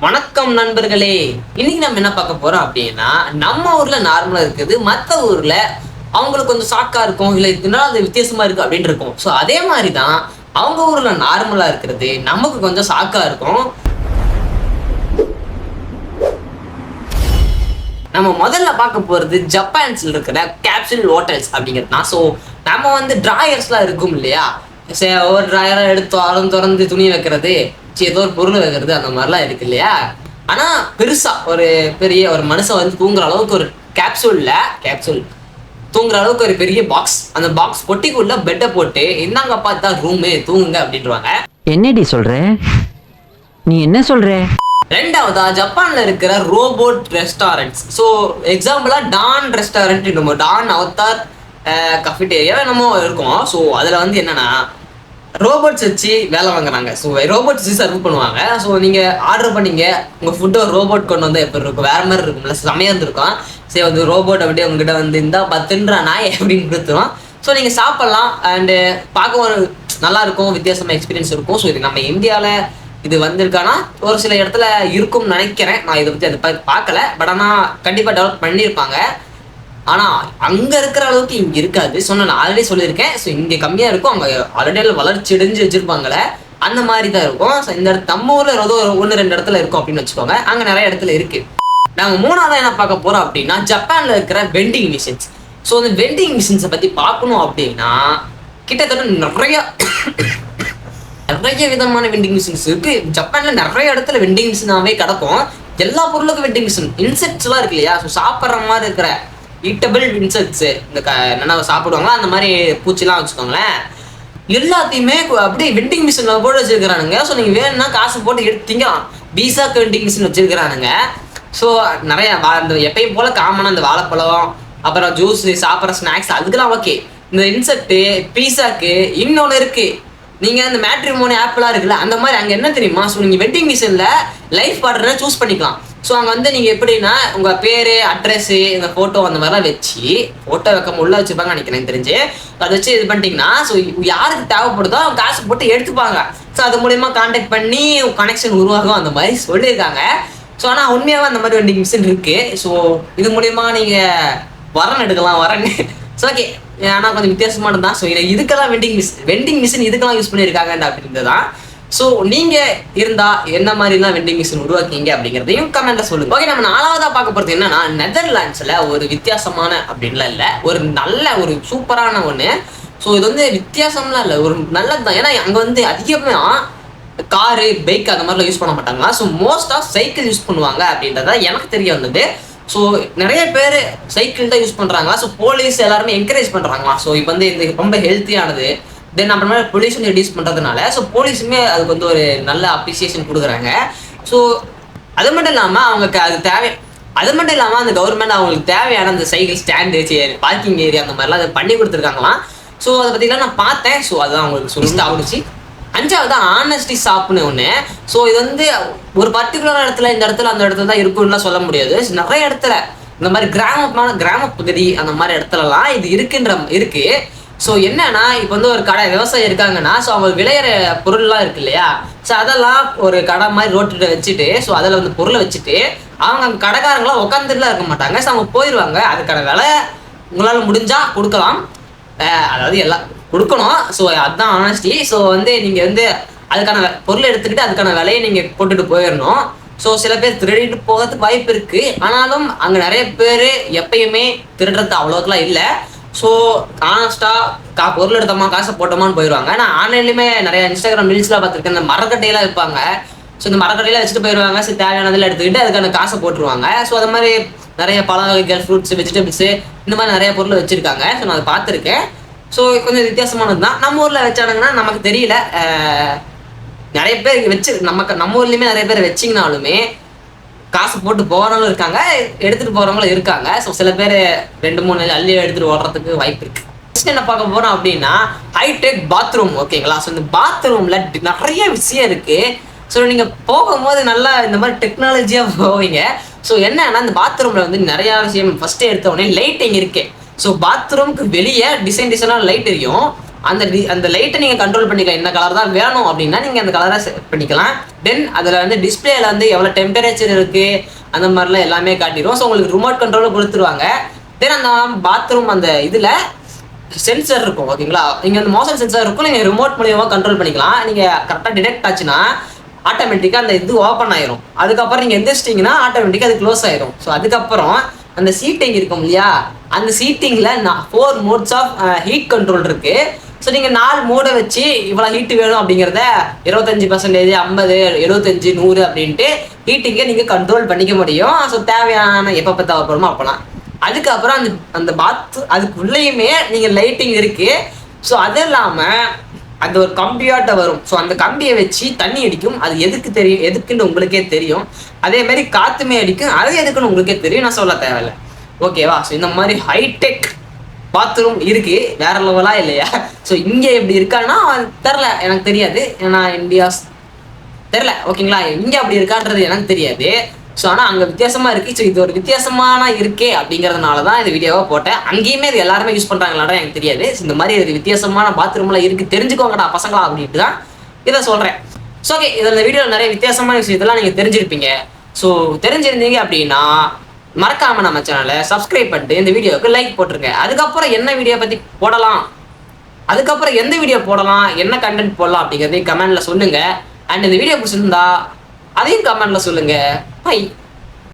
வணக்கம் நண்பர்களே. இன்னைக்கு நம்ம என்ன பார்க்க போறோம் அப்படின்னா, நம்ம ஊர்ல நார்மலா இருக்குது, மற்ற ஊர்ல அவங்களுக்கு கொஞ்சம் ஷாக்கா இருக்கும், இல்ல இதனால அது வித்தியாசமா இருக்கு அப்படின்னு இருக்கும். ஸோ அதே மாதிரி தான் அவங்க ஊர்ல நார்மலா இருக்கிறது நமக்கு கொஞ்சம் ஷாக்கா இருக்கும். நம்ம முதல்ல பார்க்க போறது ஜப்பான்ஸ்ல இருக்கிற கேப்சூல் ஹோட்டல்ஸ் அப்படிங்கிறது தான். ஸோ நம்ம வந்து டிராயர்ஸ்லாம் இருக்கும் இல்லையா, ஒரு டிராயரை எடுத்து திறந்து துணி வைக்கிறது, ஏதோ ஒரு பொருள் வைக்கிறது, அந்த மாதிரிலாம் இருக்கு இல்லையா. ஆனா பெருசா ஒரு பெரிய ஒரு மனுஷன் வந்து தூங்குற அளவுக்கு ஒரு கேப்சூல் தூங்குற அளவுக்கு ஒரு பெரிய பாக்ஸ், அந்த பாக்ஸ் பொட்டிக்குள்ள பெட்டை போட்டு இந்தாங்கப்பா தான் ரூமு தூங்குங்க அப்படின்றாங்க. என்னடி சொல்ற, நீ என்ன சொல்ற? ரெண்டாவதா ஜப்பான்ல இருக்கிற ரோபோட் ரெஸ்டாரண்ட்ஸ். ஸோ எக்ஸாம்பிளா டான் ரெஸ்டாரண்ட், நம்ம டான் அவத்தார் கஃபிடேரியா என்னமோ இருக்கும். ஸோ அதில் வந்து என்னன்னா ரோபோட்ஸ் வச்சு வேலை வாங்குறாங்க. ஸோ ரோபோட்ஸ் வச்சு சர்வ் பண்ணுவாங்க. ஸோ நீங்கள் ஆர்டர் பண்ணீங்க, உங்கள் ஃபுட்டை ஒரு ரோபோட் கொண்டு வந்து எப்படி இருக்கும், வேறு மாதிரி இருக்கும்ல, செமையாக இருந்திருக்கும். சரி, வந்து ரோபோட் அப்படியே உங்ககிட்ட வந்து இந்த 10 நாய் அப்படின்னு கொடுத்துரும். ஸோ நீங்கள் சாப்பிட்லாம். அண்டு பார்க்க ஒரு நல்லா இருக்கும், வித்தியாசமாக எக்ஸ்பீரியன்ஸ் இருக்கும். ஸோ இது நம்ம இந்தியாவில் இது வந்திருக்கானா ஒரு சில இடத்துல இருக்கும்னு நினைக்கிறேன். நான் இதை பற்றி அதை பார்க்கல, பட் ஆனால் கண்டிப்பாக டெவலப் பண்ணியிருப்பாங்க. ஆனால் அங்கே இருக்கிற அளவுக்கு இங்கே இருக்காது. நான் ஆல்ரெடி சொல்லியிருக்கேன். ஸோ இங்கே கம்மியாக இருக்கும், அங்கே ஆல்ரெடி வளர்ச்சி அடைஞ்சு வச்சுருப்பாங்களே, அந்த மாதிரி தான் இருக்கும். ஸோ இந்த இடத்து நம்ம ஊரில் ஏதோ 1-2 இடத்துல இருக்கும் அப்படின்னு வச்சுக்கோங்க. அங்கே நிறைய இடத்துல இருக்குது. நாங்கள் மூணாவதாக என்ன பார்க்க போகிறோம் அப்படின்னா, ஜப்பானில் இருக்கிற வெண்டிங் மிஷின்ஸ். ஸோ அந்த வெண்டிங் மிஷின்ஸை பற்றி பார்க்கணும் அப்படின்னா கிட்டத்தட்ட நிறைய விதமான வெண்டிங் மிஷின்ஸ் இருக்கு. ஜப்பான்ல நிறைய இடத்துல வெண்டிங் மிஷினாவே கிடக்கும். எல்லா பொருளுக்கும் வெண்டிங் மிஷின். இன்செக்ட்ஸ் எல்லாம் இருக்கு இல்லையா, ஸோ சாப்பிட்ற மாதிரி இருக்கிற ஈட்டபிள் இன்செக்ட்ஸ், இந்த என்னென்ன சாப்பிடுவாங்களா அந்த மாதிரி பூச்சிலாம் வச்சுக்கோங்களேன், எல்லாத்தையுமே அப்படியே வெண்டிங் மிஷின்ல போட்டு வச்சிருக்கிறானுங்க. ஸோ நீங்க வேணும்னா காசு போட்டு எடுத்தீங்களாம். பீஸாக்கு வெண்டிங் மிஷின் வச்சிருக்கிறானுங்க. ஸோ நிறைய அந்த எப்பயும் போல காமனாக இந்த வாழைப்பழம், அப்புறம் ஜூஸ், சாப்பிட்ற ஸ்நாக்ஸ், அதுக்கெல்லாம் ஓகே. இந்த இன்செக்ட் பீஸாக்கு இன்னொன்று இருக்கு. நீங்கள் இந்த மேட்ரிமோனி ஆப்லாம் இருக்குல்ல, அந்த மாதிரி அங்கே என்ன தெரியுமா, ஸோ நீங்கள் வெட்டிங் மிஷினில் லைஃப் பார்ட்னரை சூஸ் பண்ணிக்கலாம். ஸோ அங்கே வந்து நீங்கள் எப்படின்னா உங்கள் பேர், அட்ரஸ்ஸு, இந்த ஃபோட்டோ அந்த மாதிரிலாம் வச்சு, ஃபோட்டோ வைக்க உள்ள வச்சுருப்பாங்க நினைக்கிறேன் தெரிஞ்சு, அதை வச்சு இது பண்ணிட்டீங்கன்னா ஸோ யாருக்கு தேவைப்படுதோ அவங்க காசு போட்டு எடுத்துப்பாங்க. ஸோ அது மூலயமா கான்டாக்ட் பண்ணி கனெக்ஷன் உருவாகும், அந்த மாதிரி சொல்லியிருக்காங்க. ஸோ ஆனால் உண்மையாகவே அந்த மாதிரி வெண்டிங் மிஷின் இருக்குது. ஸோ இது மூலயமா நீங்கள் வரன் எடுக்கலாம், வரன். ஸோ ஓகே, ஆனால் கொஞ்சம் வித்தியாசமானது தான். ஸோ இதுக்கெல்லாம் வெண்டிங் மிஷின் இதுக்கெல்லாம் யூஸ் பண்ணியிருக்காங்க அப்படின்றது தான். ஸோ நீங்கள் இருந்தால் என்ன மாதிரிலாம் வெண்டிங் மிஷின் உருவாக்கிங்க அப்படிங்கிறதையும் கமெண்ட்டில் சொல்லுங்கள். ஓகே, நம்ம 4வதாக பார்க்க போகிறது என்னன்னா, நெதர்லாண்ட்ஸில் ஒரு வித்தியாசமான அப்படின்லாம் இல்லை, ஒரு நல்ல ஒரு சூப்பரான ஒன்று. ஸோ இது வந்து வித்தியாசம்லாம் இல்லை, ஒரு நல்லது தான். ஏன்னா அங்கே வந்து அதிகமாக காரு, பைக் அந்த மாதிரிலாம் யூஸ் பண்ண மாட்டாங்களா. ஸோ மோஸ்ட்டாக சைக்கிள் யூஸ் பண்ணுவாங்க அப்படின்றத எனக்கு தெரிய வந்தது. ஸோ நிறைய பேர் சைக்கிள் தான் யூஸ் பண்ணுறாங்களா. ஸோ போலீஸ் எல்லாருமே என்கரேஜ் பண்ணுறாங்களா. ஸோ இப்போ வந்து இந்த ரொம்ப ஹெல்த்தியானது, தென் அப்புறமா பொல்யூஷன் ரெடியூஸ் பண்ணுறதுனால ஸோ போலீஸுமே அதுக்கு வந்து ஒரு நல்ல அப்ரிசியேஷன் கொடுக்குறாங்க. ஸோ அது மட்டும் இல்லாமல் அவங்களுக்கு அது மட்டும் இல்லாமல் அந்த கவர்மெண்ட் அவங்களுக்கு தேவையான அந்த சைக்கிள் ஸ்டாண்டு, பார்க்கிங் ஏரியா அந்த மாதிரிலாம் அதை பண்ணி கொடுத்துருக்காங்களாம். ஸோ அதை பற்றிலாம் நான் பார்த்தேன். ஸோ அதுதான் அவங்களுக்கு சொல்லிட்டு ஆகுச்சு. 5வது ஆனஸ்டி ஷாப்னு ஒன்று. ஸோ இது வந்து ஒரு பர்டிகுலர் இடத்துல, இந்த இடத்துல அந்த இடத்துல தான் இருக்குன்னுலாம் சொல்ல முடியாது. நிறைய இடத்துல இந்த மாதிரி கிராம பகுதி அந்த மாதிரி இடத்துலலாம் இது இருக்கு. ஸோ என்னன்னா இப்போ வந்து ஒரு கடை விவசாயம் இருக்காங்கன்னா, ஸோ அவங்க விளையிற பொருள்லாம் இருக்கு இல்லையா, ஸோ அதெல்லாம் ஒரு கடை மாதிரி ரோட்டில் வச்சுட்டு, ஸோ அதில் வந்து பொருளை வச்சுட்டு அவங்க அங்கே கடைக்காரங்களாம் உட்காந்துட்டுலாம் இருக்க மாட்டாங்க. ஸோ அவங்க போயிடுவாங்க. அதுக்கான விலை உங்களால் முடிஞ்சா கொடுக்கலாம், அதாவது எல்லாம் கொடுக்கணும். ஸோ அதுதான் ஆனஸ்டி. ஸோ வந்து நீங்கள் வந்து அதுக்கான பொருளை எடுத்துக்கிட்டு அதுக்கான விலையை நீங்கள் போட்டுட்டு போயிடணும். ஸோ சில பேர் திருடிட்டு போகிறதுக்கு வாய்ப்பு இருக்குது. ஆனாலும் அங்கே நிறைய பேர் எப்பயுமே திருடுறது அவ்வளோக்கெல்லாம் இல்லை. ஸோ ஆனஸ்டாக பொருள் எடுத்தோமா காசை போட்டோமான்னு போயிடுவாங்க. நான் ஆன்லைன்லேயுமே நிறைய இன்ஸ்டாகிராம் ரீல்ஸ்லாம் பார்த்துருக்கேன். இந்த மரக்கட்டையெல்லாம் வைப்பாங்க. ஸோ இந்த மரக்கட்டையெல்லாம் வச்சுட்டு போயிடுவாங்க. ஸோ தேவையானதில் எடுத்துக்கிட்டு அதுக்கான காசை போட்டுருவாங்க. ஸோ அது மாதிரி நிறைய பழ வகைகள், ஃப்ரூட்ஸ், வெஜிடபிள்ஸு, இந்த மாதிரி நிறைய பொருள் வச்சுருக்காங்க. ஸோ நான் அதை பார்த்துருக்கேன். ஸோ கொஞ்சம் வித்தியாசமானது தான். நம்ம ஊரில் வச்சானுங்கன்னா நமக்கு தெரியல. நிறைய பேர் நம்ம ஊர்லேயுமே நிறைய பேர் வச்சிங்கனாலுமே காசு போட்டு போகிறவங்களும் இருக்காங்க, எடுத்துகிட்டு போகிறவங்களும் இருக்காங்க. ஸோ சில பேர் 2-3 அள்ளி எடுத்துகிட்டு ஓடுறதுக்கு வாய்ப்பு இருக்குது. நெக்ஸ்ட் என்ன பார்க்க போகிறோம் அப்படின்னா, ஹைடெக் பாத்ரூம். ஓகேங்களா. ஸோ இந்த பாத்ரூமில் நிறைய விஷயம் இருக்குது. ஸோ நீங்கள் போகும்போது நல்லா இந்த மாதிரி டெக்னாலஜியாக போவீங்க. ஸோ என்னன்னா இந்த பாத்ரூமில் வந்து நிறையா விஷயம். ஃபஸ்ட்டு எடுத்த உடனே லைட்டிங் இருக்குது. ஸோ பாத்ரூமுக்கு வெளியே டிசைனாக லைட் எரியும். அந்த லைட்டை நீங்கள் கண்ட்ரோல் பண்ணிக்கலாம். என்ன கலர் தான் வேணும் அப்படின்னா நீங்கள் அந்த கலரை செட் பண்ணிக்கலாம். தென் அதில் வந்து டிஸ்பிளேல வந்து எவ்வளோ டெம்பரேச்சர் இருக்குது அந்த மாதிரிலாம் எல்லாமே காட்டிடும். ஸோ உங்களுக்கு ரிமோட் கண்ட்ரோலில் கொடுத்துருவாங்க. தென் அந்த பாத்ரூம் அந்த இதில் சென்சர் இருக்கும், ஓகேங்களா. நீங்கள் அந்த மோஷன் சென்சர் இருக்கும், நீங்கள் ரிமோட் மூலியமாக கண்ட்ரோல் பண்ணிக்கலாம். நீங்கள் கரெக்டாக டிடெக்ட் ஆச்சுன்னா ஆட்டோமேட்டிக்காக அந்த இது ஓப்பன் ஆயிரும். அதுக்கப்புறம் நீங்கள் எந்திரிச்சிட்டிங்கன்னா ஆட்டோமேட்டிக்காக அது க்ளோஸ் ஆயிரும். ஸோ அதுக்கப்புறம் அந்த சீட்டிங் இருக்கும் இல்லையா, அந்த சீட்டிங்கில் 4 மோட்ஸ் ஆஃப் ஹீட் கண்ட்ரோல் இருக்குது. ஸோ நீங்கள் 4 மோடை வச்சு இவ்வளோ ஹீட்டு வேணும் அப்படிங்கிறத 25%, 50, 75, 100 அப்படின்ட்டு ஹீட்டிங்கை நீங்கள் கண்ட்ரோல் பண்ணிக்க முடியும். ஸோ தேவையான எப்போ தேவைப்படுமோ அப்போலாம். அதுக்கப்புறம் அந்த அதுக்குள்ளேயுமே நீங்கள் லைட்டிங் இருக்குது. ஸோ அது இல்லாமல் அந்த ஒரு கம்பியாட்ட வரும். ஸோ அந்த கம்பியை வச்சு தண்ணி அடிக்கும். அது எதுக்குன்னு உங்களுக்கே தெரியும். அதே மாதிரி காற்றுமே அடிக்கும். அது எதுக்குன்னு உங்களுக்கே தெரியும், நான் சொல்ல தேவையில்லை, ஓகேவா. ஸோ இந்த மாதிரி ஹைடெக் பாத்ரூம் இருக்கு, வேற லெவலா இல்லையா. ஸோ இங்கே எப்படி இருக்கான்னா தெரில, எனக்கு தெரியாது, ஏன்னா இந்தியாஸ் தெரில, ஓகேங்களா. இங்கே அப்படி இருக்கான்றது எனக்கு தெரியாது. ஸோ ஆனால் அங்கே வித்தியாசமாக இருக்குது. ஸோ இது ஒரு வித்தியாசமான இருக்கே அப்படிங்கிறதுனால தான் இந்த வீடியோவாக போட்டேன். அங்கேயுமே இது எல்லாருமே யூஸ் பண்ணுறாங்களாடா எனக்கு தெரியாது. ஸோ இந்த மாதிரி ஒரு வித்தியாசமான பாத்ரூம்லாம் இருக்குது, தெரிஞ்சுக்கோங்கடா பசங்களா அப்படின்ட்டு தான் இதை சொல்கிறேன். ஸோ ஓகே, இதில் இந்த வீடியோவில் நிறைய வித்தியாசமான விஷயத்தெல்லாம் நீங்கள் தெரிஞ்சிருப்பீங்க. ஸோ தெரிஞ்சிருந்தீங்க அப்படின்னா மறக்காமல் நம்ம சேனலை சப்ஸ்கிரைப் பண்ணிட்டு இந்த வீடியோவுக்கு லைக் போட்டுருங்க. அதுக்கப்புறம் என்ன வீடியோ பற்றி போடலாம், அதுக்கப்புறம் எந்த வீடியோ போடலாம், என்ன கண்டென்ட் போடலாம் அப்படிங்கிறதையும் கமெண்ட்டில் சொல்லுங்கள். அண்ட் இந்த வீடியோ பிடிச்சிருந்தா அதையும் கமெண்ட்டில் சொல்லுங்கள். பை.